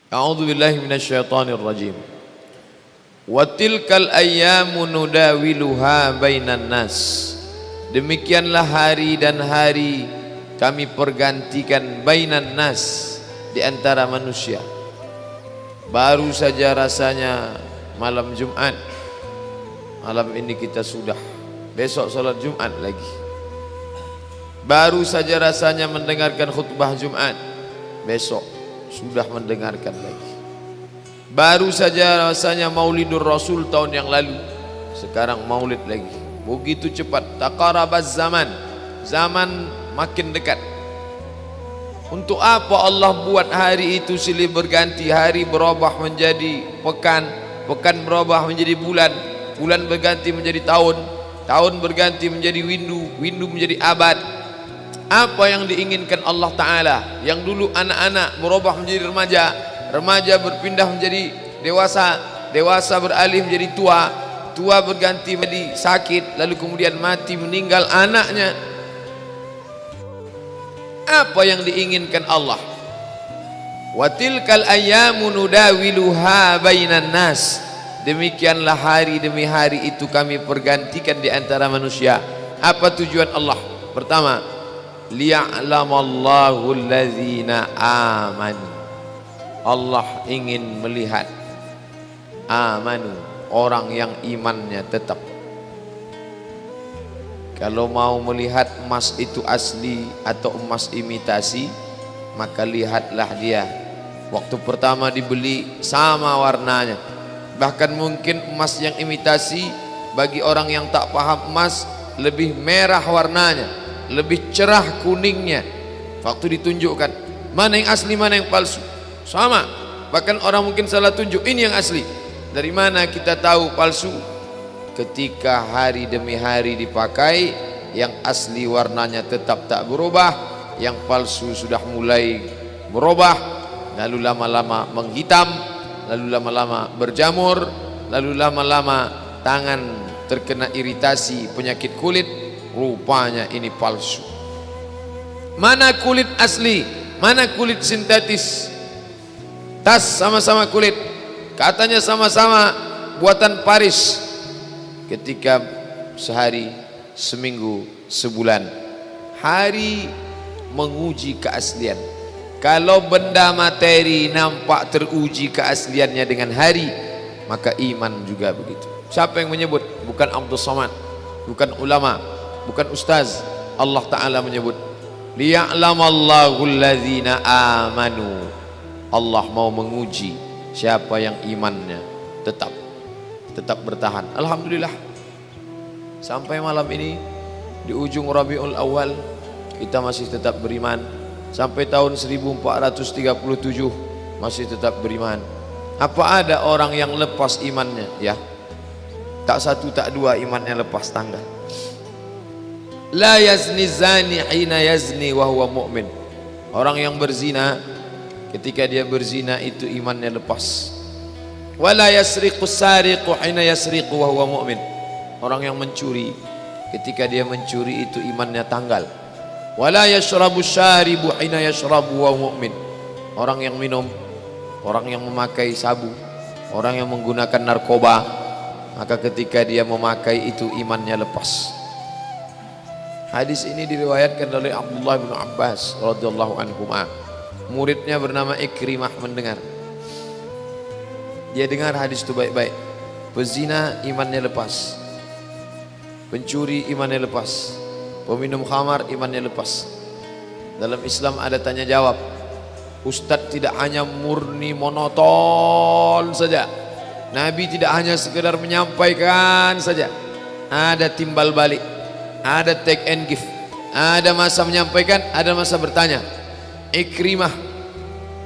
A'udzu billahi minasyaitonir rajim. Wa tilkal ayyamu nudawiluha bainan nas. Demikianlah hari dan hari kami pergantikan bainan nas, di antara manusia. Baru saja rasanya malam Jumat. Malam ini kita sudah, besok salat Jumat lagi. Baru saja rasanya mendengarkan khutbah Jumat, besok sudah mendengarkan lagi. Baru saja rasanya Maulidur Rasul tahun yang lalu, sekarang Maulid lagi. Begitu cepat, taqarabaz zaman, zaman makin dekat. Untuk apa Allah buat hari itu silih berganti? Hari berubah menjadi pekan, pekan berubah menjadi bulan, bulan berganti menjadi tahun, tahun berganti menjadi windu, windu menjadi abad. Apa yang diinginkan Allah Ta'ala? Yang dulu anak-anak berubah menjadi remaja, remaja berpindah menjadi dewasa, dewasa beralih menjadi tua, tua berganti menjadi sakit, lalu kemudian mati meninggal anaknya. Apa yang diinginkan Allah? Wa tilkal ayyamu nudawiluha bainan nas. Demikianlah hari demi hari itu kami pergantikan di antara manusia. Apa tujuan Allah? Pertama, liya'lamallahu allazina amanu. Allah ingin melihat amanu, orang yang imannya tetap. Kalau mau melihat emas itu asli atau emas imitasi, maka lihatlah dia. Waktu pertama dibeli sama warnanya. Bahkan mungkin emas yang imitasi bagi orang yang tak paham emas lebih merah warnanya, lebih cerah kuningnya. Waktu ditunjukkan mana yang asli mana yang palsu, sama. Bahkan orang mungkin salah tunjuk, ini yang asli. Dari mana kita tahu palsu? Ketika hari demi hari dipakai, yang asli warnanya tetap tak berubah, yang palsu sudah mulai berubah, lalu lama-lama menghitam, lalu lama-lama berjamur, lalu lama-lama tangan terkena iritasi penyakit kulit, rupanya ini palsu. Mana kulit asli, mana kulit sintetis? Tas sama-sama kulit, katanya sama-sama buatan Paris. Ketika sehari, seminggu, sebulan, hari menguji keaslian. Kalau benda materi nampak teruji keasliannya dengan hari, maka iman juga begitu. Siapa yang menyebut? Bukan Abdul Somad, bukan ulama, bukan ustaz. Allah Ta'ala menyebut liya'lamallahu allazina amanu. Allah mau menguji siapa yang imannya tetap bertahan. Alhamdulillah, sampai malam ini di ujung Rabiul Awal kita masih tetap beriman. Sampai tahun 1437 masih tetap beriman. Apa ada orang yang lepas imannya? Ya, tak satu tak dua imannya lepas tangga. La yazni zani hina yazni wa huwa mu'min. Orang yang berzina, ketika dia berzina itu imannya lepas. Wala yasriqu sariqu hina yasriqu wa huwa mu'min. Orang yang mencuri, ketika dia mencuri itu imannya tanggal. Wala yashrabu syaribu hina yashrabu wa huwa mu'min. Orang yang minum, orang yang memakai sabu, orang yang menggunakan narkoba, maka ketika dia memakai itu imannya lepas. Hadis ini diriwayatkan oleh Abdullah bin Abbas radhiyallahu anhuma. Muridnya bernama Ikrimah mendengar. Dia dengar hadis itu baik-baik. Pezina imannya lepas, pencuri imannya lepas, peminum khamar imannya lepas. Dalam Islam ada tanya jawab. Ustadz tidak hanya murni monoton saja, Nabi tidak hanya sekedar menyampaikan saja, ada timbal balik, ada take and give, ada masa menyampaikan, ada masa bertanya. Ikrimah,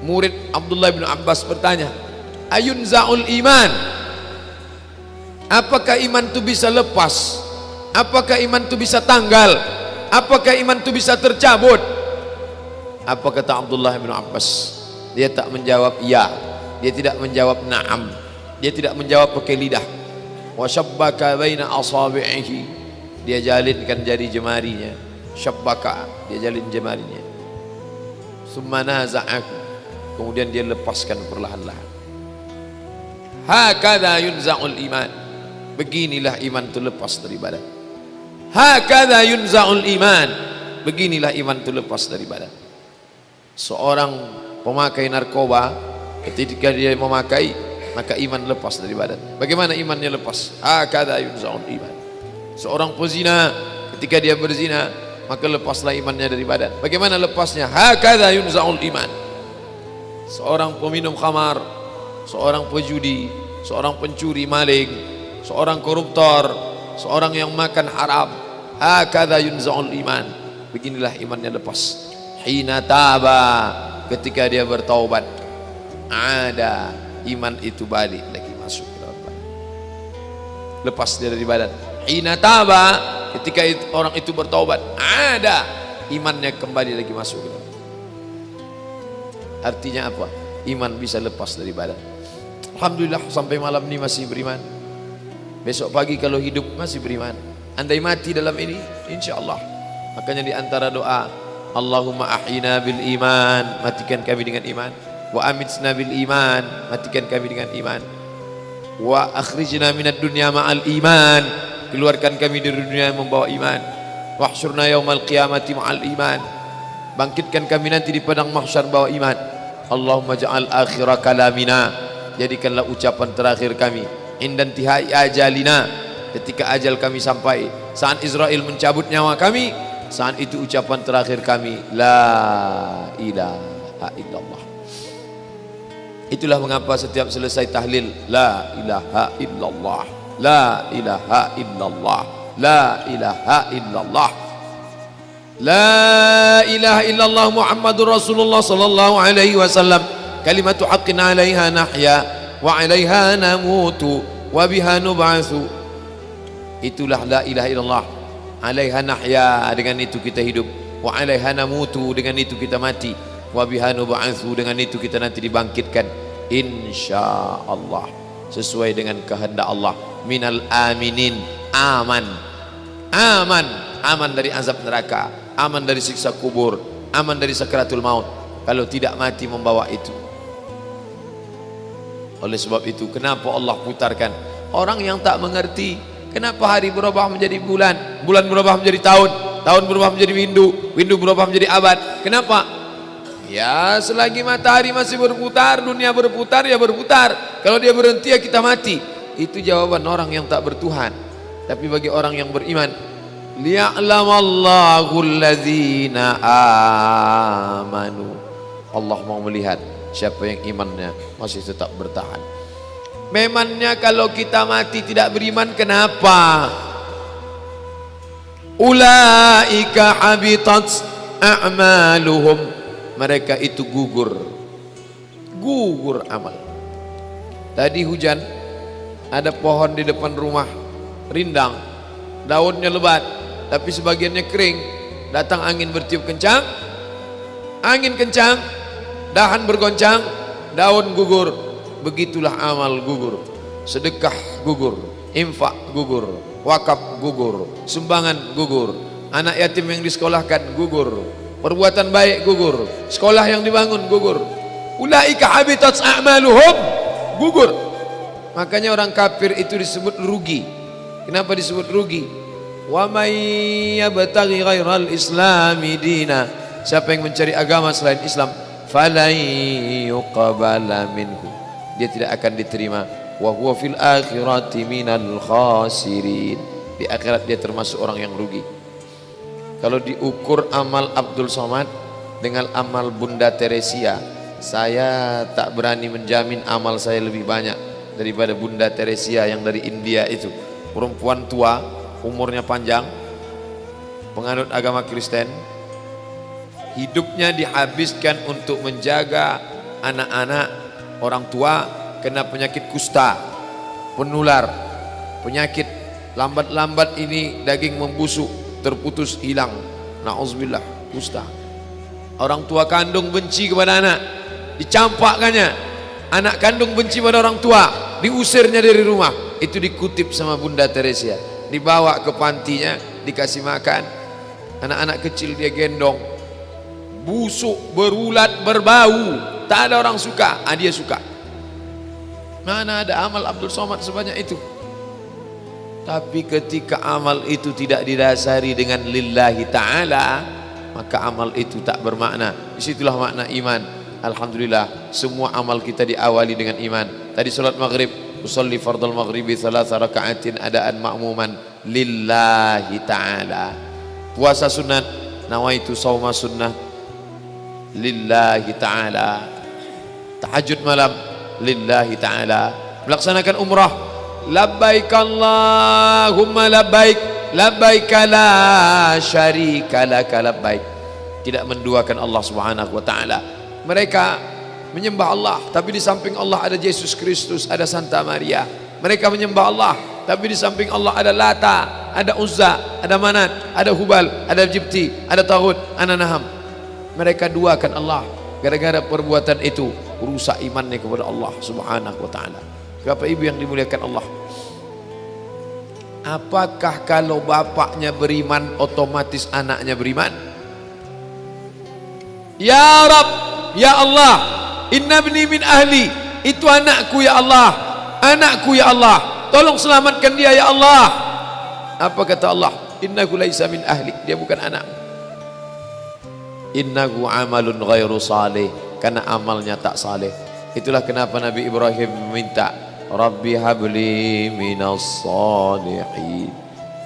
murid Abdullah bin Abbas bertanya, ayun za'ul iman, apakah iman itu bisa lepas? Apakah iman itu bisa tanggal? Apakah iman itu bisa tercabut? Apa kata Abdullah bin Abbas? Dia tak menjawab ya, dia tidak menjawab na'am, dia tidak menjawab pakai lidah. Wa syabbaka baina asabi'ihi, dia jalinkan jari jemarinya. Syabbaka, dia jalin jemarinya. Summa naza'ahu, kemudian dia lepaskan perlahan-lahan. Hakadha yunza'ul iman. Beginilah iman itu lepas dari badan. Hakadha yunza'ul iman. Beginilah iman itu lepas dari badan. Seorang pemakai narkoba, ketika dia memakai, maka iman lepas dari badan. Bagaimana imannya lepas? Hakadha yunza'ul iman. Seorang pezina, ketika dia berzina, maka lepaslah imannya dari badan. Bagaimana lepasnya? Hakadha yunza'ul iman. Seorang peminum khamar, seorang pejudi, seorang pencuri maling, seorang koruptor, seorang yang makan haram, hakadha yunza'ul iman. Beginilah imannya lepas. Hina taba, ketika dia bertaubat, ada iman itu balik lagi masuk ke dalam badan. Lepas dia dari badan. Hina taba, ketika orang itu bertaubat, ada imannya kembali lagi masuk ke dalam. Artinya apa? Iman bisa lepas dari badan. Alhamdulillah sampai malam ini masih beriman. Besok pagi kalau hidup masih beriman. Andai mati dalam ini, insya Allah. Makanya di antara doa, Allahumma ahyina bil iman, matikan kami dengan iman. Wa amitna bil iman, matikan kami dengan iman. Wa akhrijna minad dunya ma'al iman, keluarkan kami dari dunia membawa iman. Wahsyurna yaumal qiyamati ma'al iman, bangkitkan kami nanti di padang mahsyar bawa iman. Allahumma ja'al akhira kalamina, jadikanlah ucapan terakhir kami indan tihai ajalina, ketika ajal kami sampai, saat Israel mencabut nyawa kami, saat itu ucapan terakhir kami la ilaha illallah. Itulah mengapa setiap selesai tahlil la ilaha illallah, la ilaha illallah, la ilaha illallah, la ilaha illallah Muhammadur Rasulullah sallallahu alaihi wasallam, kalimatu haqqin 'alaiha nahya wa 'alaiha namutu wa biha nub'atsu. Itulah la ilaha illallah. 'Alaiha nahya, dengan itu kita hidup, wa 'alaiha namutu, dengan itu kita mati, wa biha nub'atsu, dengan itu kita nanti dibangkitkan insyaallah sesuai dengan kehendak Allah. Minal aminin, aman, aman, aman dari azab neraka, aman dari siksa kubur, aman dari sakaratul maut kalau tidak mati membawa itu. Oleh sebab itu, kenapa Allah putarkan? Orang yang tak mengerti, kenapa hari berubah menjadi bulan, bulan berubah menjadi tahun, tahun berubah menjadi windu, windu berubah menjadi abad. Kenapa? Ya, selagi matahari masih berputar, dunia berputar, ya berputar. Kalau dia berhenti, ya kita mati. Itu jawaban orang yang tak bertuhan. Tapi bagi orang yang beriman, liya'lamallahu alladzina amanu, Allah mau melihat siapa yang imannya masih tetap bertahan. Memangnya kalau kita mati tidak beriman, kenapa? Ulaika habitat a'maluhum, mereka itu gugur, gugur amal. Tadi hujan, ada pohon di depan rumah rindang, daunnya lebat, tapi sebagiannya kering. Datang angin bertiup kencang, angin kencang, dahan bergoncang, daun gugur. Begitulah amal gugur. Sedekah gugur, infak gugur, wakaf gugur, sumbangan gugur, anak yatim yang disekolahkan gugur, perbuatan baik gugur, sekolah yang dibangun gugur. Ulaika habitat a'maluhum, gugur. Makanya orang kafir itu disebut rugi. Kenapa disebut rugi? Wa may yabtaghi ghairal islami dina, siapa yang mencari agama selain Islam, falan yuqbala minhu, dia tidak akan diterima. Wa huwa fil akhirati minal khasirin, di akhirat dia termasuk orang yang rugi. Kalau diukur amal Abdul Somad dengan amal Bunda Teresia, saya tak berani menjamin amal saya lebih banyak daripada Bunda Teresia yang dari India itu. Perempuan tua, umurnya panjang, penganut agama Kristen, hidupnya dihabiskan untuk menjaga anak-anak orang tua kena penyakit kusta, penular, penyakit lambat-lambat ini daging membusuk, terputus hilang, na'udzubillah, kusta. Orang tua kandung benci kepada anak, dicampakkannya. Anak kandung benci pada orang tua, diusirnya dari rumah. Itu dikutip sama Bunda Teresia, dibawa ke pantinya, dikasih makan. Anak-anak kecil dia gendong, busuk, berulat, berbau. tak ada orang suka, dia suka. Mana ada amal Abdul Somad sebanyak itu? Tapi ketika amal itu tidak didasari dengan lillahi ta'ala, maka amal itu tak bermakna. Disitulah makna iman. Alhamdulillah, semua amal kita diawali dengan iman. Tadi salat maghrib, usolli fardal maghribi 3 raka'atin adaan ma'muman lillahi ta'ala. Puasa sunat, nawaitu sawma sunnah lillahi ta'ala. Tahajud malam lillahi ta'ala. Melaksanakan umrah, labbaik Allahumma labbaik, labbaik la syarika laka labbaik. Tidak menduakan Allah Subhanahu wa taala. Mereka menyembah Allah, tapi di samping Allah ada Yesus Kristus, ada Santa Maria. Mereka menyembah Allah, tapi di samping Allah ada Lata, ada Uzza, ada Manat, ada Hubal, ada Jibti, ada Taghut, ada Naham. Mereka duakan Allah. Gara-gara perbuatan itu rusak imannya kepada Allah Subhanahu wa taala. Bapak Ibu yang dimuliakan Allah, apakah kalau bapaknya beriman otomatis anaknya beriman? Ya Rabb, ya Allah, inna ibni min ahli, itu anakku ya Allah, anakku ya Allah, tolong selamatkan dia ya Allah. Apa kata Allah? Innahu laisa min ahli, dia bukan anak. Innahu amalun ghairu salih, karena amalnya tak saleh. Itulah kenapa Nabi Ibrahim meminta, Rabbi habli minas salihin,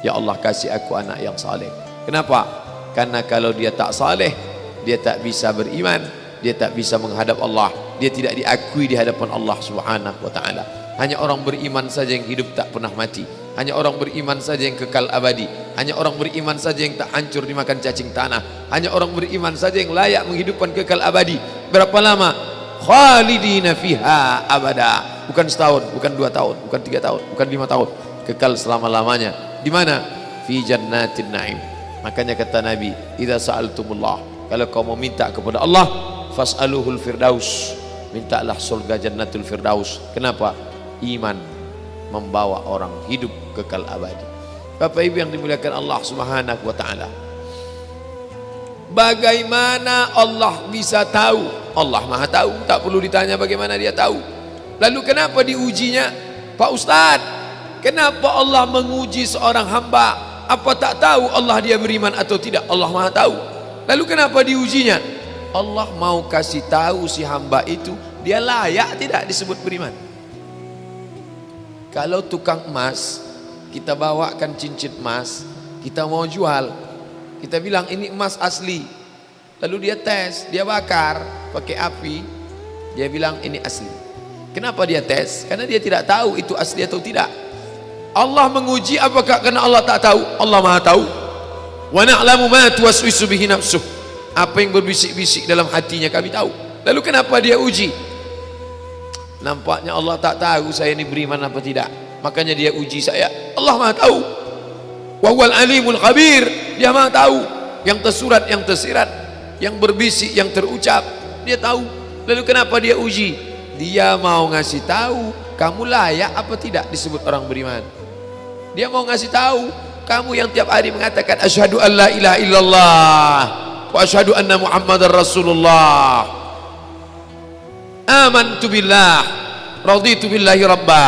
ya Allah kasih aku anak yang saleh. Kenapa? Karena kalau dia tak saleh, dia tak bisa beriman, dia tak bisa menghadap Allah, dia tidak diakui di hadapan Allah Subhanahu wa taala. Hanya orang beriman saja yang hidup tak pernah mati, hanya orang beriman saja yang kekal abadi, hanya orang beriman saja yang tak hancur dimakan cacing tanah, hanya orang beriman saja yang layak menghidupkan kekal abadi. Berapa lama? Khalidina fiha abada. Bukan setahun, bukan 2 tahun, bukan 3 tahun, bukan 5 tahun, kekal selama-lamanya. Di mana? Fi jannatin na'im. Makanya kata Nabi, idza sa'altumullah, kalau kau mau minta kepada Allah, fas'aluhul firdaus, mintalah surga jannatul firdaus. Kenapa? Iman membawa orang hidup kekal abadi. Bapak Ibu yang dimuliakan Allah Subhanahu wa taala, bagaimana Allah bisa tahu? Allah Maha tahu, tak perlu ditanya bagaimana dia tahu. Lalu kenapa diujinya? Pak Ustadz, kenapa Allah menguji seorang hamba? Apa tak tahu Allah dia beriman atau tidak? Allah Maha tahu. Lalu kenapa diujinya? Allah mau kasih tahu si hamba itu dia layak tidak disebut beriman. Kalau tukang emas, kita bawakan cincin emas, kita mau jual, kita bilang ini emas asli, lalu dia tes, dia bakar pakai api, dia bilang ini asli. Kenapa dia tes? Karena dia tidak tahu itu asli atau tidak. Allah menguji apakah karena Allah tak tahu? Allah Maha tahu. Wa na'lamu ma tuwaswisu bihi nafsuh, apa yang berbisik-bisik dalam hatinya kami tahu. Lalu kenapa dia uji? Nampaknya Allah tak tahu saya ini beriman apa tidak, makanya dia uji saya. Allah Maha tahu. Wa huwal alimul khabir, dia Maha tahu yang tersurat, yang tersirat, yang berbisik, yang terucap, dia tahu. Lalu kenapa dia uji? Dia mau ngasih tahu kamu layak apa tidak disebut orang beriman. Dia mau ngasih tahu kamu yang tiap hari mengatakan asyhadu an la ilaha illallah wa asyhadu anna muhammadar rasulullah, amantu billah, raditu billahi rabba,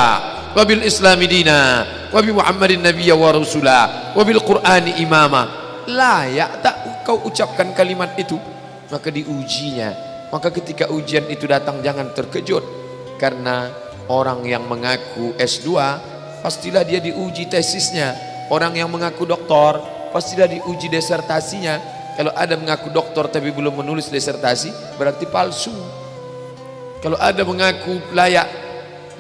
wa bil islami dina, wa bi muhammadin nabiyya wa rasulah, wa bil qur'ani imama. Layak tak kau ucapkan kalimat itu? Maka diujinya. Maka ketika ujian itu datang jangan terkejut, karena orang yang mengaku S2 pastilah dia diuji tesisnya. Orang yang mengaku doktor pastilah diuji disertasinya. Kalau ada mengaku doktor tapi belum menulis disertasi, berarti palsu. Kalau ada mengaku layak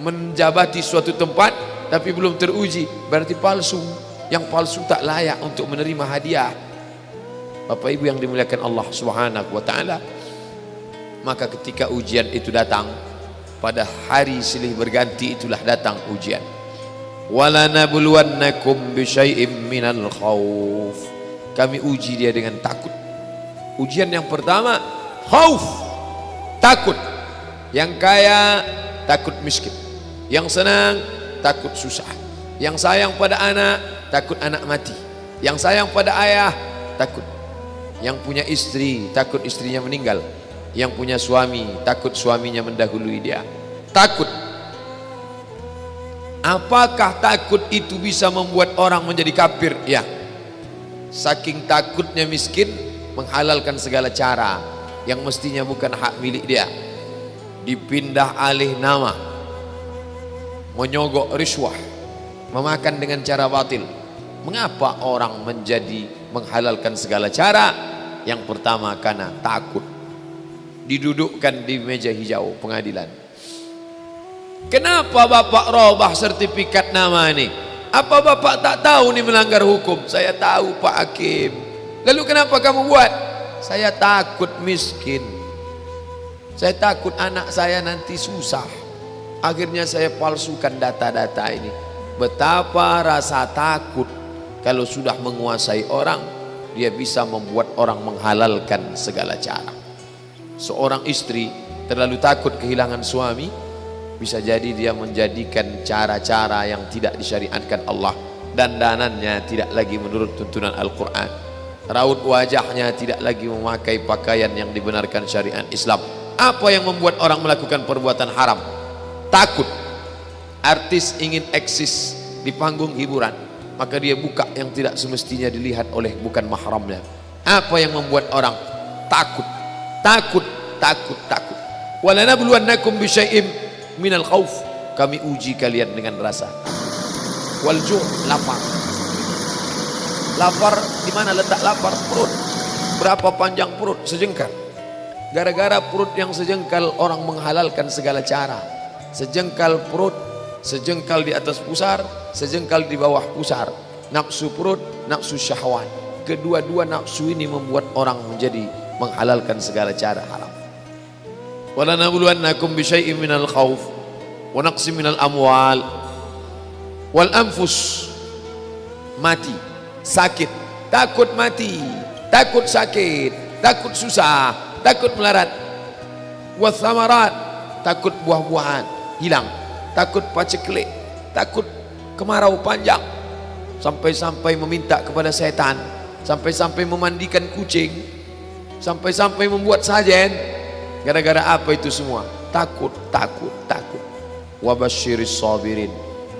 menjabati suatu tempat tapi belum teruji, berarti palsu. Yang palsu tak layak untuk menerima hadiah. Bapak Ibu yang dimuliakan Allah Subhanahu wa taala, maka ketika ujian itu datang, pada hari silih berganti itulah datang ujian. Wala nabluwannakum bisyai'im minal khauf, kami uji dia dengan takut. Ujian yang pertama khauf, takut. Yang kaya takut miskin, yang senang takut susah, yang sayang pada anak takut anak mati, yang sayang pada ayah takut, yang punya istri takut istrinya meninggal, yang punya suami takut suaminya mendahului dia. Takut. Apakah takut itu bisa membuat orang menjadi kafir? Ya. Saking takutnya miskin menghalalkan segala cara yang mestinya bukan hak milik dia. Dipindah alih nama, menyogok riswah, memakan dengan cara batil. Mengapa orang menjadi menghalalkan segala cara? Yang pertama karena takut. Didudukkan di meja hijau pengadilan. Kenapa Bapak robah sertifikat nama ini? Apa Bapak tak tahu ini melanggar hukum? Saya tahu Pak Hakim. Lalu kenapa kamu buat? Saya takut miskin. Saya takut anak saya nanti susah. Akhirnya saya palsukan data-data ini. Betapa rasa takut kalau sudah menguasai orang, dia bisa membuat orang menghalalkan segala cara. Seorang istri terlalu takut kehilangan suami, bisa jadi dia menjadikan cara-cara yang tidak disyariatkan Allah. Dandanannya tidak lagi menurut tuntunan Al-Quran. Raut wajahnya tidak lagi memakai pakaian yang dibenarkan syariat Islam. Apa yang membuat orang melakukan perbuatan haram? Takut. Artis ingin eksis di panggung hiburan, maka dia buka yang tidak semestinya dilihat oleh bukan mahramnya. Apa yang membuat orang takut? Takut, takut, takut. Walanabluwannakum bisyai'im minal khauf. Kami uji kalian dengan rasa wal ju', lapar. Lapar di mana letak lapar? Perut. Berapa panjang perut? Sejengkal. Gara-gara perut yang sejengkal orang menghalalkan segala cara. Sejengkal perut, sejengkal di atas pusar, sejengkal di bawah pusar. Nafsu perut, nafsu syahwat. Kedua-dua nafsu ini membuat orang menjadi menghalalkan segala cara haram. Walanabluwannakum bisyai'im minal khauf wa naqsim minal amwal wal anfus. Mati, sakit, takut mati, takut sakit, takut susah, takut melarat. Wathamarat, takut buah-buahan hilang, takut paceklik, takut kemarau panjang, sampai-sampai meminta kepada setan, sampai-sampai memandikan kucing, sampai-sampai membuat sajen. Gara-gara apa itu semua? Takut, takut, takut. Wabasyiris sabirin,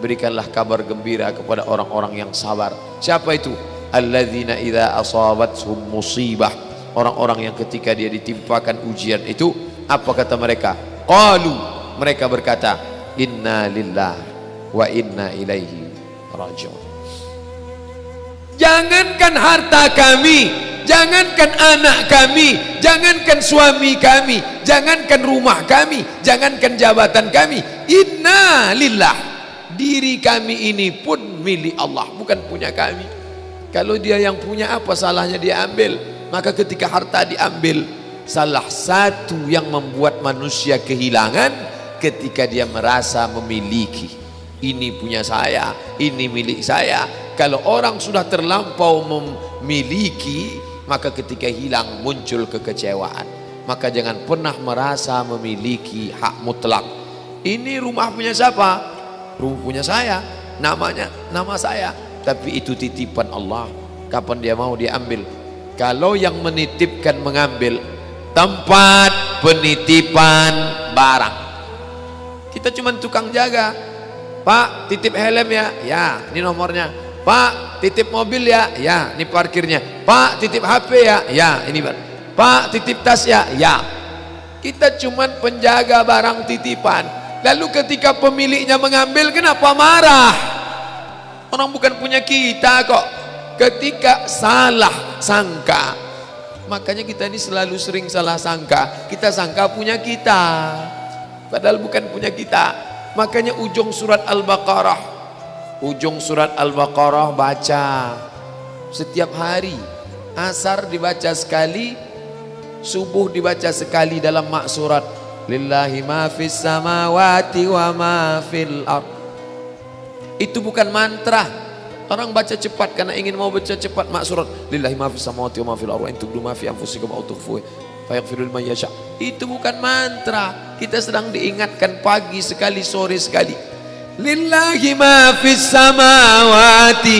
berikanlah kabar gembira kepada orang-orang yang sabar. Siapa itu? Alladzina idza asabathum musibah. Orang-orang yang ketika dia ditimpakan ujian itu, apa kata mereka? Qalu, mereka berkata, inna lillahi wa inna ilaihi raji'un. Jangankan harta kami, jangankan anak kami, jangankan suami kami, jangankan rumah kami, jangankan jabatan kami, inna lillah, diri kami ini pun milik Allah, bukan punya kami. Kalau dia yang punya, apa salahnya dia ambil? Maka ketika harta diambil, salah satu yang membuat manusia kehilangan ketika dia merasa memiliki. Ini punya saya, ini milik saya. Kalau orang sudah terlampau memiliki, maka ketika hilang muncul kekecewaan. Maka jangan pernah merasa memiliki hak mutlak. Ini rumah punya siapa? Rumah punya saya, namanya nama saya. Tapi itu titipan Allah. Kapan dia mau dia ambil. Kalau yang menitipkan mengambil, tempat penitipan barang, kita cuma tukang jaga. Pak, titip helm ya? Ya, ini nomornya. Pak, titip mobil ya? Ya, ini parkirnya. Pak, titip HP ya? Ya, ini Pak, titip tas ya? Ya. Kita cuma penjaga barang titipan. Lalu ketika pemiliknya mengambil, kenapa marah? Orang bukan punya kita kok. Ketika salah sangka, makanya kita ini selalu sering salah sangka. Kita sangka punya kita, padahal bukan punya kita. Makanya ujung surat Al-Baqarah, ujung surat Al-Baqarah baca setiap hari. Asar dibaca sekali, subuh dibaca sekali dalam maksurat. Lillahi ma fis samawati wa ma fil ard. Itu bukan mantra. Orang baca cepat karena ingin mau baca cepat maksurat. Lillahi ma fis samawati wa ma fil ard wa in tubdu ma fi anfusikum aw tukhfuhu fayaghfiru liman yasha. Itu bukan mantra. Kita sedang diingatkan pagi sekali, sore sekali. Lillahi ma fis samawati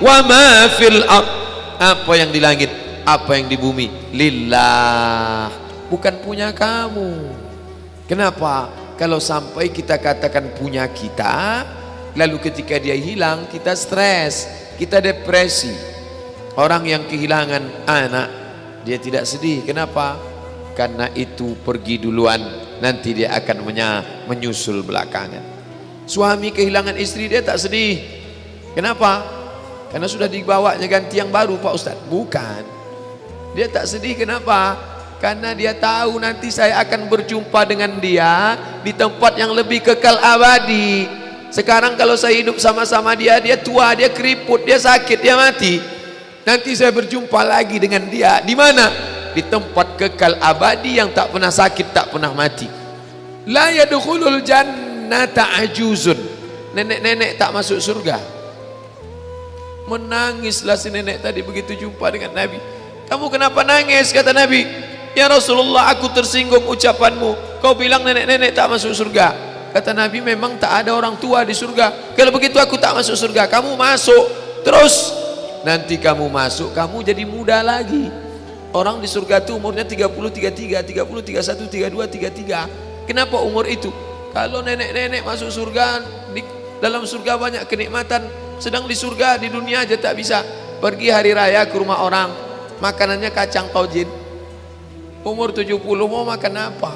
wa ma fil ard. Apa yang di langit, apa yang di bumi, lillah, bukan punya kamu. Kenapa? Kalau sampai kita katakan punya kita, lalu ketika dia hilang kita stres, kita depresi. Orang yang kehilangan anak dia tidak sedih. Kenapa? Karena itu pergi duluan, nanti dia akan menyusul belakangan. Suami kehilangan istri dia tak sedih. Kenapa? Karena sudah dibawanya ganti yang baru Pak Ustadz. Bukan, dia tak sedih. Kenapa? Karena dia tahu nanti saya akan berjumpa dengan dia di tempat yang lebih kekal abadi. Sekarang kalau saya hidup sama-sama dia, dia tua, dia keriput, dia sakit, dia mati. Nanti saya berjumpa lagi dengan dia di mana? Di tempat kekal abadi yang tak pernah sakit, tak pernah mati. La yadkhulul jannata ajuzun. Nenek-nenek tak masuk surga. Menangislah si nenek tadi begitu jumpa dengan Nabi. Kamu kenapa nangis? Kata Nabi, ya Rasulullah, aku tersinggung ucapanmu. Kau bilang nenek-nenek tak masuk surga. Kata Nabi, memang tak ada orang tua di surga. Kalau begitu aku tak masuk surga. Kamu masuk. Terus nanti kamu masuk, kamu jadi muda lagi. Orang di surga itu umurnya 30, 33, 30, 31, 32, 33. Kenapa umur itu? Kalau nenek-nenek masuk surga, di dalam surga banyak kenikmatan. Sedang di surga, di dunia aja tak bisa. Pergi hari raya ke rumah orang, makanannya kacang taujin. Umur 70 mau makan apa?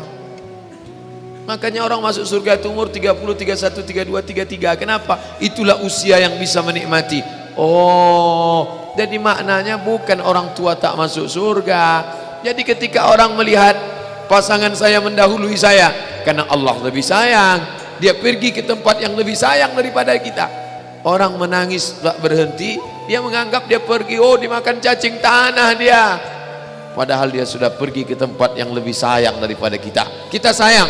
Makanya orang masuk surga itu umur 30, 31, 32, 33. Kenapa? Itulah usia yang bisa menikmati. Oh, jadi maknanya bukan orang tua tak masuk surga. Jadi ketika orang melihat pasangan saya mendahului saya, karena Allah lebih sayang, dia pergi ke tempat yang lebih sayang daripada kita. Orang menangis tak berhenti, dia menganggap dia pergi, oh dimakan cacing tanah dia. Padahal dia sudah pergi ke tempat yang lebih sayang daripada kita. Kita sayang,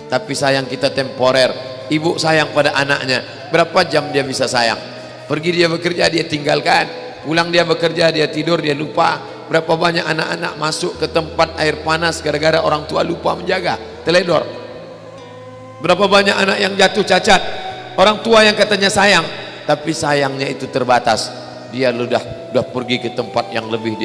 tapi sayang kita temporer. Ibu sayang pada anaknya, berapa jam dia bisa sayang? Pergi dia bekerja, dia tinggalkan. Pulang dia bekerja, dia tidur, dia lupa. Berapa banyak anak-anak masuk ke tempat air panas gara-gara orang tua lupa menjaga, teledor. Berapa banyak anak yang jatuh cacat, orang tua yang katanya sayang, tapi sayangnya itu terbatas. Dia sudah pergi ke tempat yang lebih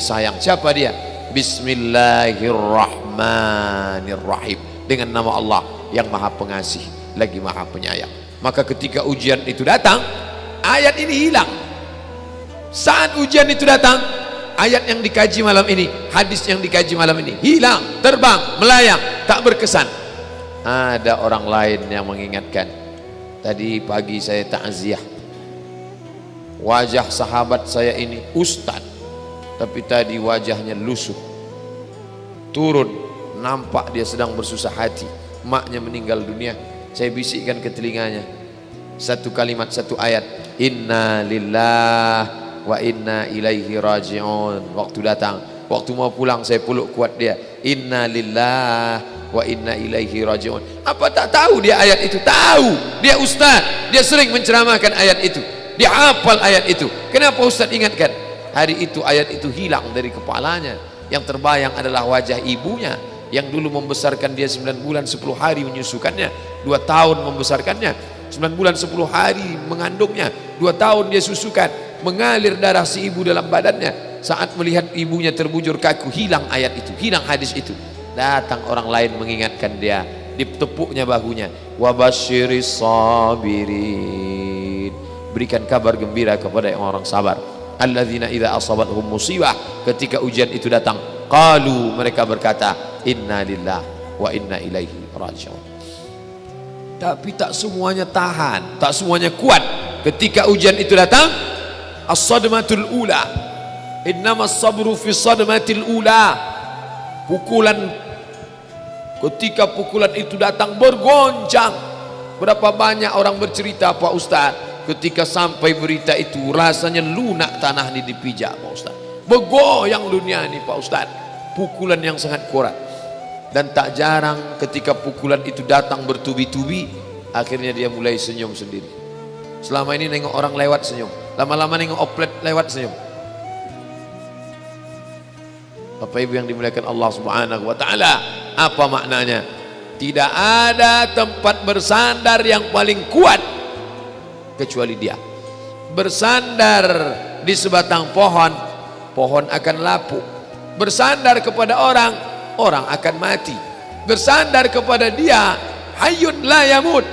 sayang. Siapa dia? Bismillahirrahmanirrahim. Dengan nama Allah yang Maha Pengasih lagi Maha Penyayang. Maka ketika ujian itu datang, ayat ini hilang. Saat ujian itu datang, ayat yang dikaji malam ini, hadis yang dikaji malam ini hilang, terbang, melayang, tak berkesan. Ada orang lain yang mengingatkan. Tadi pagi saya takziah, wajah sahabat saya ini ustad, tapi tadi wajahnya lusuh. Turun, nampak dia sedang bersusah hati. Maknya meninggal dunia. Saya bisikkan ke telinganya satu kalimat, satu ayat, inna lillahi wa inna ilaihi raji'un. Waktu datang, waktu mau pulang saya peluk kuat dia, inna lillahi wa inna ilaihi raji'un. Apa tak tahu dia ayat itu? Tahu, dia ustaz, dia sering menceramahkan ayat itu, dia hafal ayat itu. Kenapa ustaz ingatkan? Hari itu ayat itu hilang dari kepalanya. Yang terbayang adalah wajah ibunya yang dulu membesarkan dia 9 bulan 10 hari menyusukannya, 2 tahun membesarkannya, 9 bulan 10 hari mengandungnya, 2 tahun dia susukan, mengalir darah si ibu dalam badannya. Saat melihat ibunya terbujur kaku, hilang ayat itu, hilang hadis itu. Datang orang lain mengingatkan dia, ditepuknya bahunya, wabasyiris sabirin, berikan kabar gembira kepada orang sabar. Alladzina idza asabathum musibah, ketika ujian itu datang, qalu, mereka berkata, inna lillahi wa inna ilaihi raji'un. Tapi tak semuanya tahan, tak semuanya kuat. Ketika ujian itu datang, as-sadmatul ula, innamas sabru fi sadmatil ula. Pukulan, ketika pukulan itu datang bergoncang. Berapa banyak orang bercerita Pak Ustaz, ketika sampai berita itu rasanya lunak tanah ini dipijak Pak Ustaz, bergoyang dunia ini Pak Ustaz. Pukulan yang sangat kuat. Dan tak jarang ketika pukulan itu datang bertubi-tubi, akhirnya dia mulai senyum sendiri. Selama ini nengok orang lewat senyum, lama-lama nengok oplet lewat senyum. Bapak Ibu yang dimuliakan Allah Subhanahu wa taala, apa maknanya? Tidak ada tempat bersandar yang paling kuat kecuali dia. Bersandar di sebatang pohon, pohon akan lapuk. Bersandar kepada orang, orang akan mati. Bersandar kepada dia, hayyun la yamut,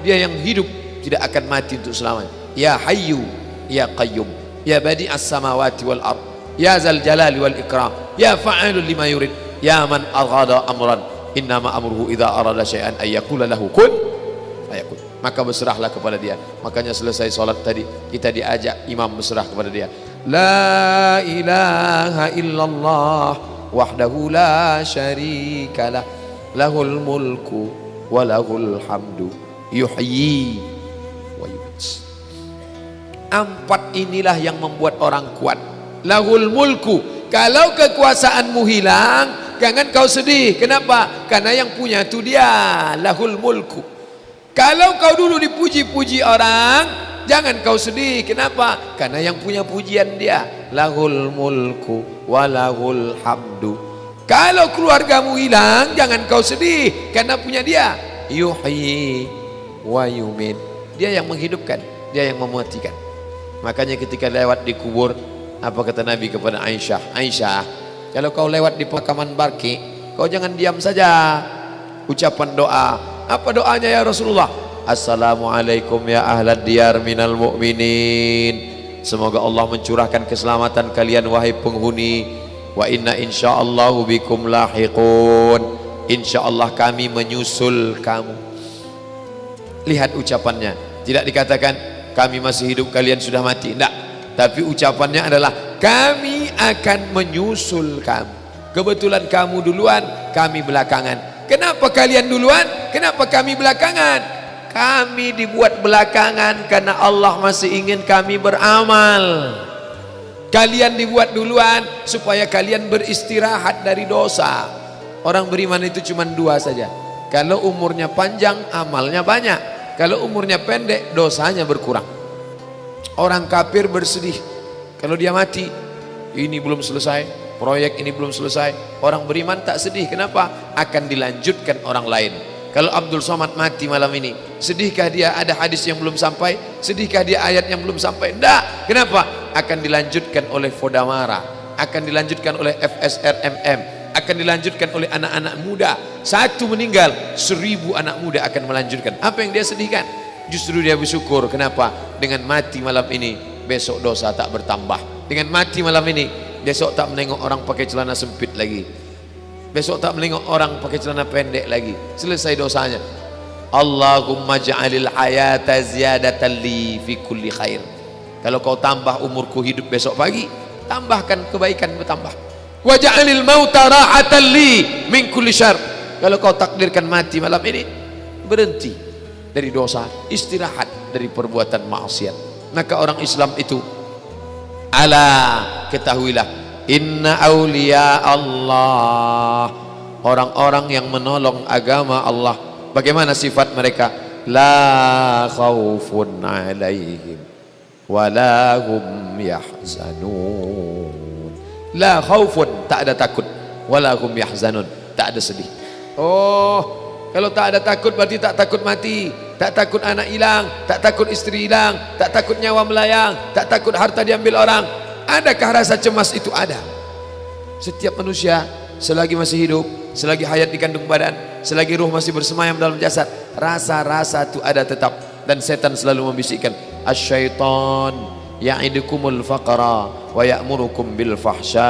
dia yang hidup tidak akan mati untuk selamanya. Ya hayyu ya qayyum ya badi'as samawati wal ard ya zal jalali wal ikram ya fa'alul lima yurid ya man arada amran innama amruhu idza arada syai'an ay yaqula lahu kun fayakun. Maka berserahlah kepada dia. Makanya selesai salat tadi kita diajak imam berserah kepada dia. La ilaha illallah wahdahu la syarikalah lahul mulku wa lahul hamdu yuhyi wa yumiit. Empat inilah yang membuat orang kuat. Lahul mulku, kalau kekuasaanmu hilang jangan kau sedih. Kenapa? Karena yang punya itu dia. Lahul mulku. Kalau kau dulu dipuji-puji orang, jangan kau sedih. Kenapa? Karena yang punya pujian dia. Lahul mulku wa lahul hamdu. Kalau keluargamu hilang, jangan kau sedih, karena punya dia. Yuhyi wa yumiit. Dia yang menghidupkan, dia yang mematikan. Makanya ketika lewat di kubur, apa kata Nabi kepada Aisyah? Aisyah, kalau kau lewat di pemakaman Baqi, kau jangan diam saja. Ucapan doa. Apa doanya ya Rasulullah? Assalamualaikum ya ahlad diyar minal mu'minin. Semoga Allah mencurahkan keselamatan kalian wahai penghuni. Wa inna insyaallahu bikum lahiqun. Insyaallah kami menyusul kamu. Lihat ucapannya. Tidak dikatakan kami masih hidup kalian sudah mati. Tidak. Tapi ucapannya adalah kami akan menyusul kamu. Kebetulan kamu duluan, kami belakangan. Kenapa kalian duluan? Kenapa kami belakangan? Kami dibuat belakangan karena Allah masih ingin kami beramal. Kalian dibuat duluan supaya kalian beristirahat dari dosa. Orang beriman itu cuma dua saja. Kalau umurnya panjang, amalnya banyak. Kalau umurnya pendek, dosanya berkurang. Orang kafir bersedih kalau dia mati, ini belum selesai, proyek ini belum selesai. Orang beriman tak sedih. Kenapa? Akan dilanjutkan orang lain. Kalau Abdul Somad mati malam ini, sedihkah dia ada hadis yang belum sampai? Sedihkah dia ayat yang belum sampai? Tidak. Kenapa? Akan dilanjutkan oleh Fodamara, akan dilanjutkan oleh FSRMM, akan dilanjutkan oleh anak-anak muda. Satu meninggal, 1000 anak muda akan melanjutkan. Apa yang dia sedihkan? Justru dia bersyukur. Kenapa? Dengan mati malam ini, besok dosa tak bertambah. Dengan mati malam ini, besok tak menengok orang pakai celana sempit lagi. Besok tak menengok orang pakai celana pendek lagi. Selesai dosanya. Allahumma ja'alil hayata ziyadatan li fi kulli khair. Kalau kau tambah umurku hidup besok pagi, tambahkan kebaikan bertambah. Wa ja'alil mauta rahatan li min kulli syarr. Kalau kau takdirkan mati malam ini, berhenti dari dosa, istirahat dari perbuatan maksiat. Maka orang Islam itu, ala ketahuilah, inna awliya Allah, orang-orang yang menolong agama Allah, bagaimana sifat mereka? La khaufun alaihim wala hum yahzanun. La khaufun, tak ada takut, wala hum yahzanun, tak ada sedih. Oh, kalau tak ada takut berarti tak takut mati, tak takut anak hilang, tak takut istri hilang, tak takut nyawa melayang, tak takut harta diambil orang. Adakah rasa cemas itu? Ada. Setiap manusia selagi masih hidup, selagi hayat di kandung badan, selagi ruh masih bersemayam dalam jasad, rasa-rasa itu ada tetap. Dan setan selalu membisikkan, asyaitan ya'idukumul faqra wa ya'murukum bil fahsya.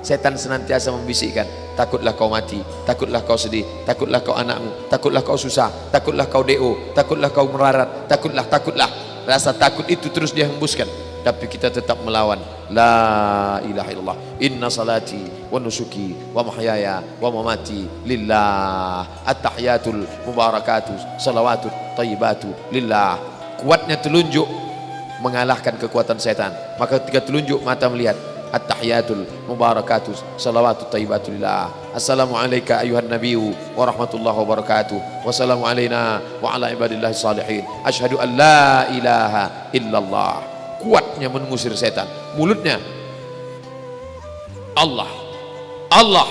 Setan senantiasa membisikkan, takutlah kau mati, takutlah kau sedih, takutlah kau anakmu, takutlah kau susah, takutlah kau DO, takutlah kau melarat, takutlah. Rasa takut itu terus dia hembuskan. Tapi kita tetap melawan. La ilaha illallah. Inna salati wa nusuki wa mahyaya wa mamati lillah. At-tahiyatul mubarakatuh salawatut tayyibatu lillah. Kuatnya telunjuk mengalahkan kekuatan setan. Maka ketika telunjuk mata melihat, at-tahiyatul mubarakatuh salawatut tayyibatu lillah. Assalamualaikum ayuhan nabiyyu wa rahmatullahi wa barakatuh. Wassalamu alaina wa ala ibadillahi salihin. Asyhadu an la ilaha illallah. Kuatnya mengusir setan. Mulutnya Allah, Allah.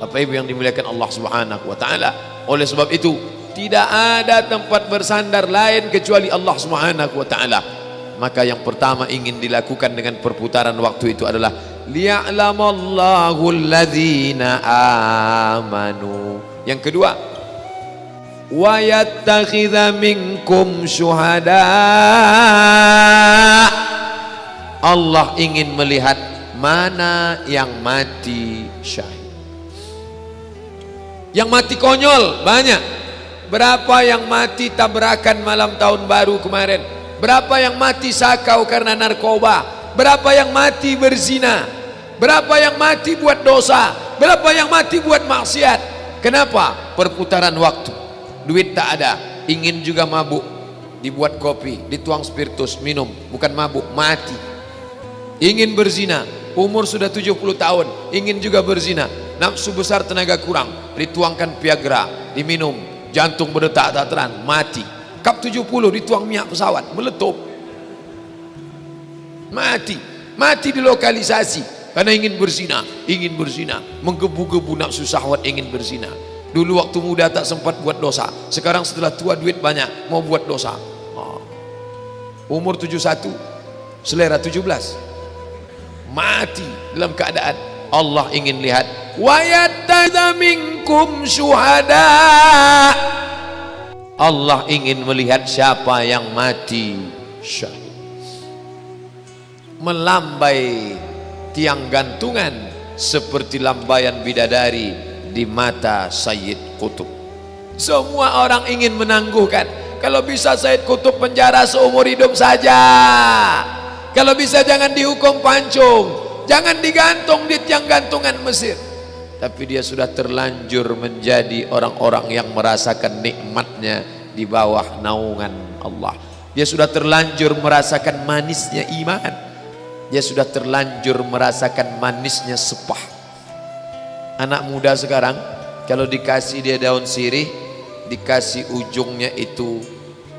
Bapak Ibu yang dimuliakan Allah Subhanahu wa taala. Oleh sebab itu, tidak ada tempat bersandar lain kecuali Allah Subhanahu wa taala. Maka yang pertama ingin dilakukan dengan perputaran waktu itu adalah liya'lamallahu alladzina amanu. Yang kedua, wa yattakhidha minkum syuhada. Allah ingin melihat mana yang mati syahid. Yang mati konyol banyak. Berapa yang mati tabrakan malam tahun baru kemarin? Berapa yang mati sakau karena narkoba? Berapa yang mati berzina? Berapa yang mati buat dosa? Berapa yang mati buat maksiat? Kenapa? Perputaran waktu. Duit tak ada, ingin juga mabuk, dibuat kopi, dituang spiritus, minum, bukan mabuk, mati. Ingin berzina, umur sudah 70 tahun, ingin juga berzina, nafsu besar tenaga kurang, dituangkan Viagra, diminum, jantung berdetak tak terang, mati. Kap 70 dituang minyak pesawat, meletup, mati. Mati di lokalisasi karena ingin berzina, menggebu-gebu nafsu syahwat ingin berzina. Dulu waktu muda tak sempat buat dosa, sekarang setelah tua duit banyak mau buat dosa. Umur 71, selera 17, mati dalam keadaan. Allah ingin lihat, wa yattakhidha minkum syuhada. Allah ingin melihat siapa yang mati syahid. Melambai tiang gantungan seperti lambaian bidadari di mata Sayyid Qutb. Semua orang ingin menangguhkan. Kalau bisa Sayyid Qutb penjara seumur hidup saja. Kalau bisa jangan dihukum pancung, jangan digantung di tiang gantungan Mesir. Tapi dia sudah terlanjur menjadi orang-orang yang merasakan nikmatnya di bawah naungan Allah. Dia sudah terlanjur merasakan manisnya iman. Dia sudah terlanjur merasakan manisnya sepah. Anak muda sekarang kalau dikasih dia daun sirih, dikasih ujungnya itu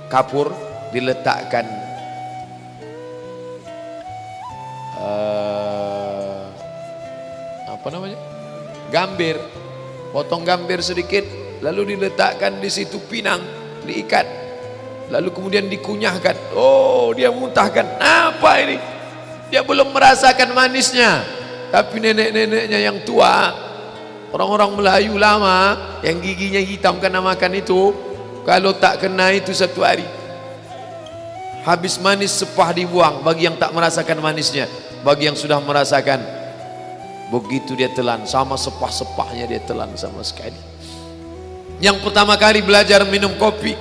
kapur, diletakkan apa namanya, gambir, potong gambir sedikit, lalu diletakkan di situ pinang, diikat, lalu kemudian dikunyahkan. Oh, dia muntahkan. Apa ini? Dia belum merasakan manisnya. Tapi nenek-neneknya yang tua, orang-orang Melayu lama yang giginya hitam karena makan itu, kalau tak kena itu satu hari habis manis, sepah dibuang. Bagi yang tak merasakan manisnya, bagi yang sudah merasakan, begitu dia telan, sama sepah-sepahnya dia telan sama sekali. Yang pertama kali belajar minum kopi,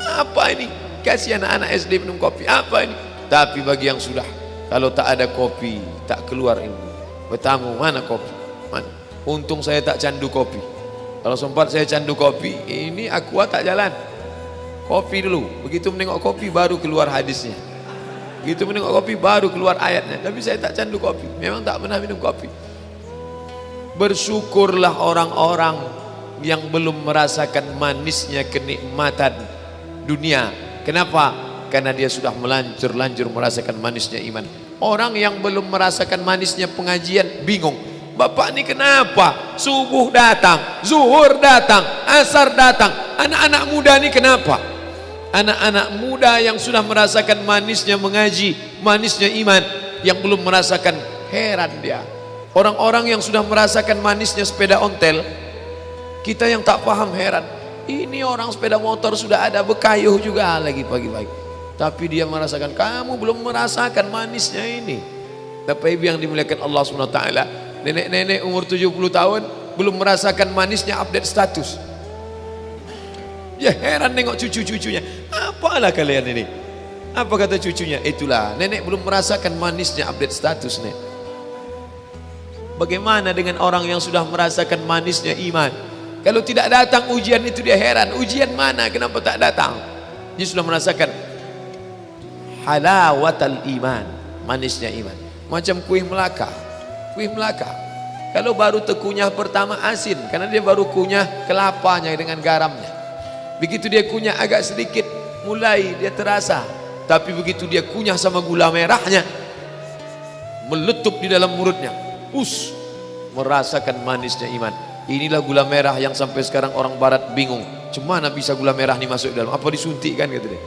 apa ini? Kasih anak-anak SD minum kopi, apa ini? Tapi bagi yang sudah, kalau tak ada kopi tak keluar ilmu. Bertamu, mana kopi? Mana? Untung saya tak candu kopi. Kalau sempat saya candu kopi, ini aqua tak jalan. Kopi dulu, begitu menengok kopi baru keluar hadisnya. Begitu menengok kopi baru keluar ayatnya. Tapi saya tak candu kopi, memang tak pernah minum kopi. Bersyukurlah orang-orang yang belum merasakan manisnya kenikmatan dunia. Kenapa? Karena dia sudah melanjur-lanjur merasakan manisnya iman. Orang yang belum merasakan manisnya pengajian bingung. Bapak ini kenapa? Subuh datang, zuhur datang, asar datang. Anak-anak muda ini kenapa? Anak-anak muda yang sudah merasakan manisnya mengaji, manisnya iman, yang belum merasakan, heran dia. Orang-orang yang sudah merasakan manisnya sepeda ontel, kita yang tak paham heran. Ini orang sepeda motor sudah ada, bekayuh juga lagi pagi-pagi. Tapi dia merasakan, kamu belum merasakan manisnya ini. Bapak Ibu yang dimuliakan Allah SWT, nenek-nenek umur 70 tahun belum merasakan manisnya update status. Ya heran nengok cucu-cucunya. Apalah kalian ini? Apa kata cucunya? Itulah, nenek belum merasakan manisnya update status, nek. Bagaimana dengan orang yang sudah merasakan manisnya iman? Kalau tidak datang ujian itu dia heran. Ujian mana? Kenapa tak datang? Dia sudah merasakan halawatal iman, manisnya iman. Macam kuih Melaka. Kuih Melaka, kalau baru terkunyah pertama asin, karena dia baru kunyah kelapanya dengan garamnya. Begitu dia kunyah agak sedikit, mulai dia terasa. Tapi begitu dia kunyah sama gula merahnya, meletup di dalam mulutnya, merasakan manisnya iman. Inilah gula merah yang sampai sekarang orang barat bingung, cemana bisa gula merah ini masuk dalam, apa disuntik kan gitu deh.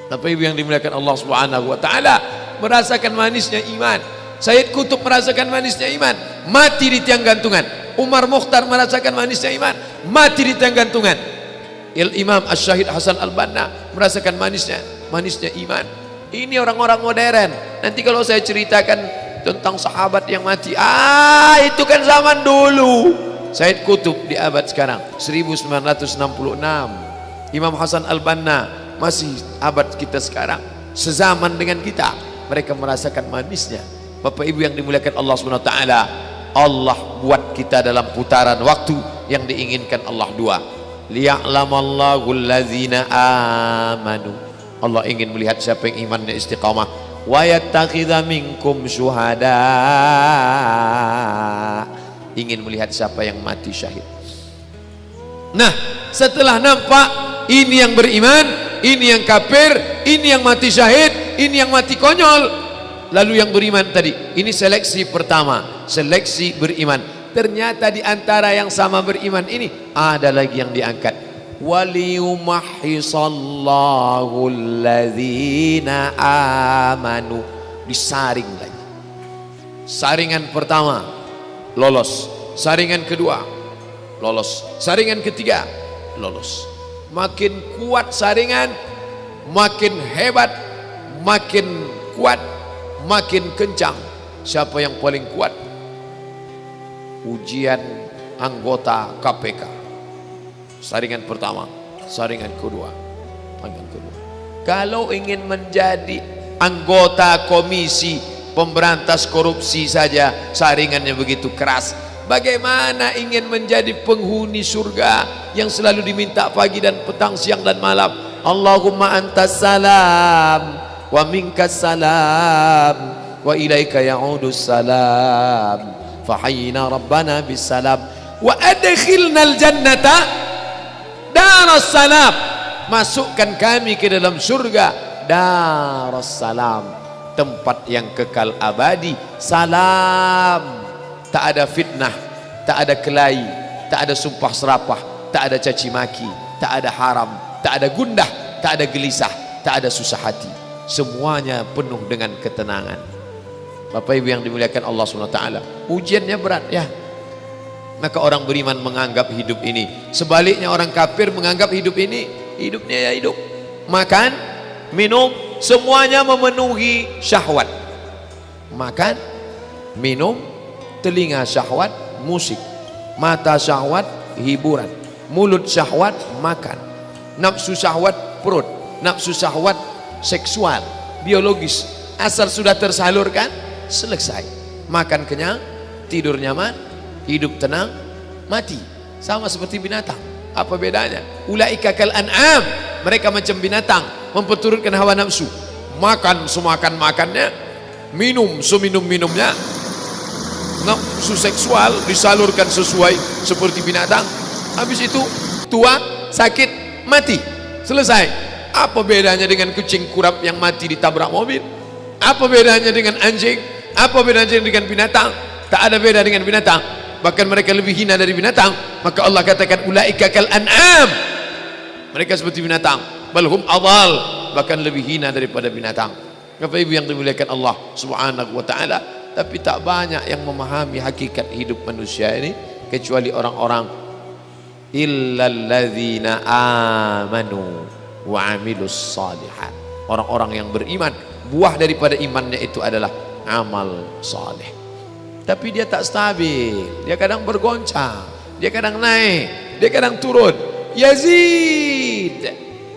Tapi ibu yang dimuliakan Allah Subhanahu wa taala, merasakan manisnya iman. Sayyid Qutb merasakan manisnya iman, mati di tiang gantungan. Umar Mukhtar merasakan manisnya iman, mati di tiang gantungan. Imam Asy-Syahid Hasan Al-Banna merasakan manisnya iman. Ini orang-orang modern. Nanti kalau saya ceritakan tentang sahabat yang mati, itu kan zaman dulu. Sayyid Qutb di abad sekarang 1966. Imam Hasan Al-Banna masih abad kita sekarang, sezaman dengan kita. Mereka merasakan manisnya. Bapak Ibu yang dimuliakan Allah Subhanahu wa taala, Allah buat kita dalam putaran waktu yang diinginkan Allah dua. Liya'lamallahu allazina amanu. Allah ingin melihat siapa yang imannya istiqamah. Wa yattakhidha minkum syuhada. Ingin melihat siapa yang mati syahid. Nah, setelah nampak ini yang beriman, ini yang kafir, ini yang mati syahid, ini yang mati konyol, lalu yang beriman tadi, ini seleksi pertama, seleksi beriman. Ternyata di antara yang sama beriman ini ada lagi yang diangkat. Waliyumahhisallahu alladzina amanu. Disaring lagi. Saringan pertama lolos, saringan kedua lolos, saringan ketiga lolos. Makin kuat saringan, makin hebat, makin kuat, makin kencang. Siapa yang paling kuat? Ujian anggota KPK. Saringan pertama, saringan kedua, saringan kedua. Kalau ingin menjadi anggota komisi pemberantas korupsi saja saringannya begitu keras, bagaimana ingin menjadi penghuni surga yang selalu diminta pagi dan petang, siang dan malam? Allahumma antas salam wa minkas salam wa ilaika ya'udus salam fahayyina rabbana bis salam wa adkhilnal jannata daras salam. Masukkan kami ke dalam surga daras salam, tempat yang kekal abadi. Salam, tak ada fitnah, tak ada kelahi, tak ada sumpah serapah, tak ada caci maki, tak ada haram, tak ada gundah, tak ada gelisah, tak ada susah hati. Semuanya penuh dengan ketenangan. Bapak Ibu yang dimuliakan Allah SWT, ujiannya berat ya. Maka orang beriman menganggap hidup ini, sebaliknya orang kafir menganggap hidup ini, hidupnya ya hidup, makan, minum, semuanya memenuhi syahwat. Makan, minum, telinga syahwat, musik, mata syahwat, hiburan, mulut syahwat, makan, nafsu syahwat, perut, nafsu syahwat, seksual, biologis. Asal sudah tersalurkan, selesai. Makan kenyang, tidur nyaman, hidup tenang, mati. Sama seperti binatang. Apa bedanya? Ulaika kal an'am, mereka macam binatang, memperturutkan hawa nafsu. Makan semakan-makannya, minum seminum-minumnya, nafsu seksual disalurkan sesuai seperti binatang. Habis itu tua, sakit, mati, selesai. Apa bedanya dengan kucing kurap yang mati ditabrak mobil? Apa bedanya dengan anjing? Apa bedanya dengan binatang? Tak ada beda dengan binatang, bahkan mereka lebih hina dari binatang. Maka Allah katakan ulaika kal an'am, mereka seperti binatang, balhum adal, bahkan lebih hina daripada binatang. Bapak Ibu yang dimuliakan Allah Subhanahu wa taala, tapi tak banyak yang memahami hakikat hidup manusia ini kecuali orang-orang illalladzina amanu wa amilus salihat. Orang-orang yang beriman, buah daripada imannya itu adalah amal saleh. Tapi dia tak stabil, dia kadang bergoncang, dia kadang naik, dia kadang turun. Yazid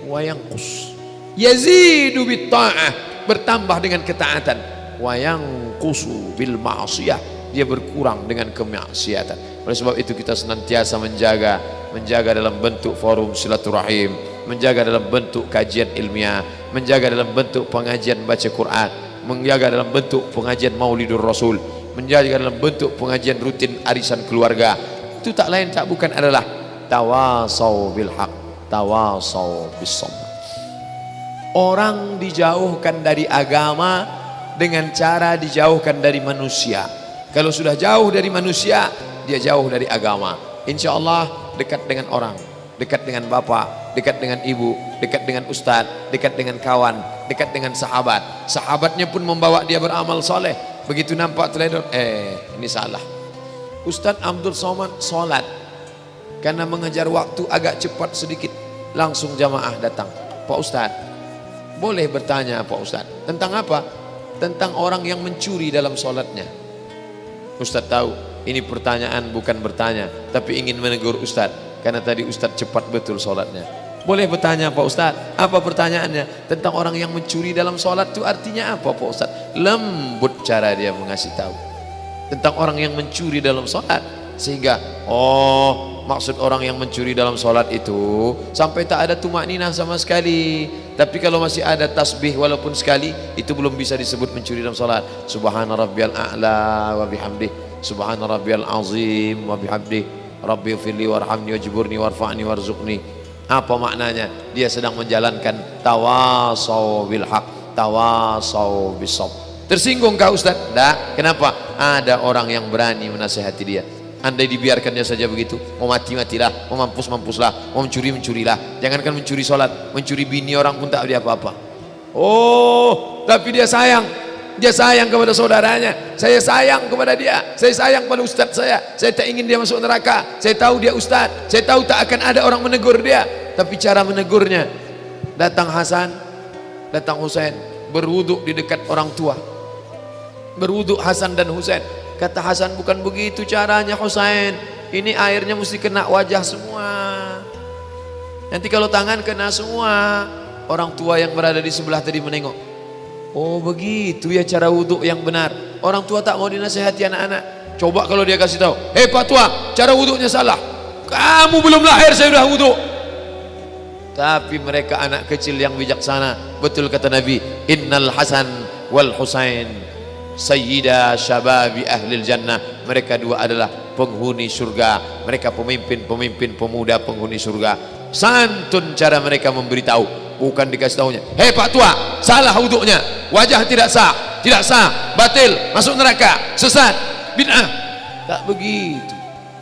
wa yanqus, yazidu bit ta'ah, bertambah dengan ketaatan, wa yanqusu bil ma'siyah, dia berkurang dengan kemaksiatan. Oleh sebab itu kita senantiasa menjaga dalam bentuk forum silaturahim, menjaga dalam bentuk kajian ilmiah, menjaga dalam bentuk pengajian baca Quran, menjaga dalam bentuk pengajian Maulidur Rasul, menjaga dalam bentuk pengajian rutin arisan keluarga. Itu tak lain tak bukan adalah tawasau bil haq, tawasau bis sabr. Orang dijauhkan dari agama dengan cara dijauhkan dari manusia. Kalau sudah jauh dari manusia, dia jauh dari agama. Insya Allah dekat dengan orang, dekat dengan bapak, dekat dengan ibu, dekat dengan ustadz, dekat dengan kawan, dekat dengan sahabat. Sahabatnya pun membawa dia beramal soleh. Begitu nampak teledor, ini salah. Ustadz Abdul Somad sholat karena mengejar waktu agak cepat sedikit, langsung jamaah datang. Pak Ustadz, boleh bertanya Pak Ustadz tentang apa? Tentang orang yang mencuri dalam sholatnya. Ustadz tahu ini pertanyaan bukan bertanya, tapi ingin menegur Ustadz karena tadi Ustadz cepat betul sholatnya. Boleh bertanya Pak Ustadz, apa pertanyaannya? Tentang orang yang mencuri dalam sholat itu artinya apa Pak Ustadz? Lembut cara dia mengasih tahu tentang orang yang mencuri dalam sholat, sehingga maksud orang yang mencuri dalam sholat itu sampai tak ada tumak ninah sama sekali, tapi kalau masih ada tasbih walaupun sekali, itu belum bisa disebut mencuri dalam sholat. Subhana rabbiyal a'la wa bihamdih, subhana rabbiyal azim wa bihamdih, rabbi firli warhamni wajburni warfa'ni warzuqni. Apa maknanya? Dia sedang menjalankan tawasau bil haq, tawasau bis sabr. Tersinggung kah Ustaz? Tidak. Kenapa? Ada orang yang berani menasihati dia. Andai dibiarkannya saja begitu, mau mati matilah, mau mampus mampuslah, mau mencuri mencurilah. Jangankan mencuri sholat, mencuri bini orang pun tak ada apa-apa. Tapi dia sayang. Dia sayang kepada saudaranya. Saya sayang kepada dia. Saya sayang pada ustaz saya. Saya tak ingin dia masuk neraka. Saya tahu dia ustaz. Saya tahu tak akan ada orang menegur dia. Tapi cara menegurnya, datang Hasan, datang Husain, berwuduk di dekat orang tua. Berwuduk Hasan dan Husain. Kata Hasan, bukan begitu caranya Husain. Ini airnya mesti kena wajah semua. Nanti kalau tangan kena semua. Orang tua yang berada di sebelah tadi menengok. Oh begitu ya cara wuduk yang benar. Orang tua tak mau dinasihati anak-anak. Coba kalau dia kasih tahu, Pak tua, cara wuduknya salah. Kamu belum lahir saya sudah wuduk. Tapi mereka anak kecil yang bijaksana. Betul kata Nabi, Innal Hasan wal Husain sayyida syababi ahlil jannah. Mereka dua adalah penghuni surga. Mereka pemimpin-pemimpin pemuda penghuni surga. Santun cara mereka memberitahu. Bukan dikasih tahunya, Pak tua, salah wuduknya, wajah tidak sah, batil, masuk neraka, sesat, bid'ah. Tak begitu.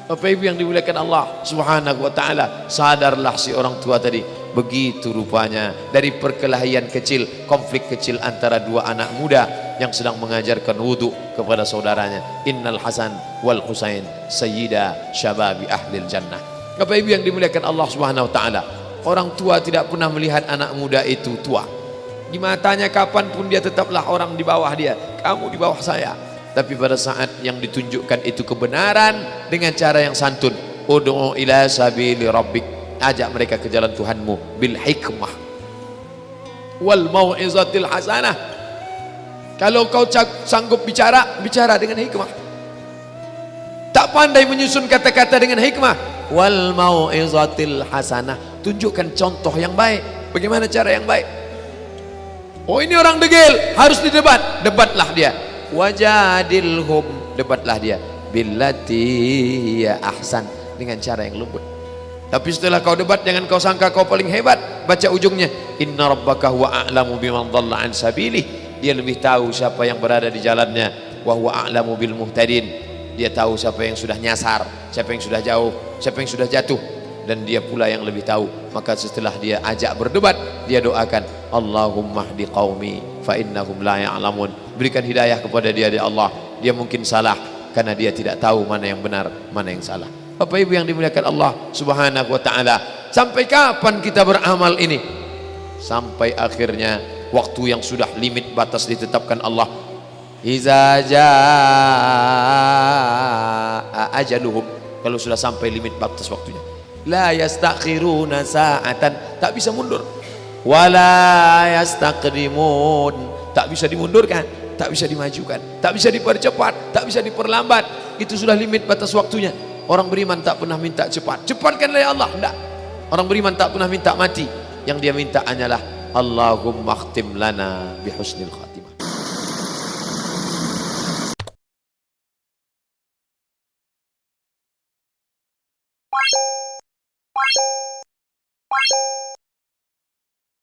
Bapak Ibu yang dimuliakan Allah Subhanahu wa taala, sadarlah si orang tua tadi. Begitu rupanya dari perkelahian kecil, konflik kecil antara dua anak muda yang sedang mengajarkan wudhu kepada saudaranya. Innal Hasan wal Husain sayyida syababi ahlil jannah. Bapak Ibu yang dimuliakan Allah Subhanahu wa taala, orang tua tidak pernah melihat anak muda itu tua. Di matanya kapanpun dia tetaplah orang di bawah dia. Kamu di bawah saya. Tapi pada saat yang ditunjukkan itu kebenaran dengan cara yang santun. Ud'u ila sabili rabbik. Ajak mereka ke jalan Tuhanmu bil hikmah wal mau'izatil hasanah. Kalau kau sanggup bicara, bicara dengan hikmah. Tak pandai menyusun kata-kata dengan hikmah, wal mau'izatil hasanah. Tunjukkan contoh yang baik. Bagaimana cara yang baik? Ini orang degil, harus didebat. Debatlah dia. Wajadilhum, debatlah dia. Billati ya ahsan, dengan cara yang lembut. Tapi setelah kau debat, jangan kau sangka kau paling hebat. Baca ujungnya, Inna rabbaka huwa a'lamu biman dhalla an sabilih. Dia lebih tahu siapa yang berada di jalannya. Wa huwa a'lamu bil muhtadin. Dia tahu siapa yang sudah nyasar, siapa yang sudah jauh, siapa yang sudah jatuh. Dan dia pula yang lebih tahu. Maka setelah dia ajak berdebat, dia doakan, Allahumma hdi qaumi fa innahum la ya'lamun. Berikan hidayah kepada dia ya Allah. Dia mungkin salah karena dia tidak tahu mana yang benar, mana yang salah. Bapak Ibu yang dimuliakan Allah Subhanahu wa taala, sampai kapan kita beramal ini? Sampai akhirnya waktu yang sudah limit batas ditetapkan Allah. Iza jaa ajaluhum, kalau sudah sampai limit batas waktunya. La yastakhiruna sa'atan, tak bisa mundur. Wala yastaqdimun, tak bisa dimundurkan, tak bisa dimajukan, tak bisa dipercepat, tak bisa diperlambat. Itu sudah limit batas waktunya. Orang beriman tak pernah minta cepat. Cepatkanlah ya Allah, enggak. Orang beriman tak pernah minta mati. Yang dia minta hanyalah Allahumma khtim lana bihusnil khatimah.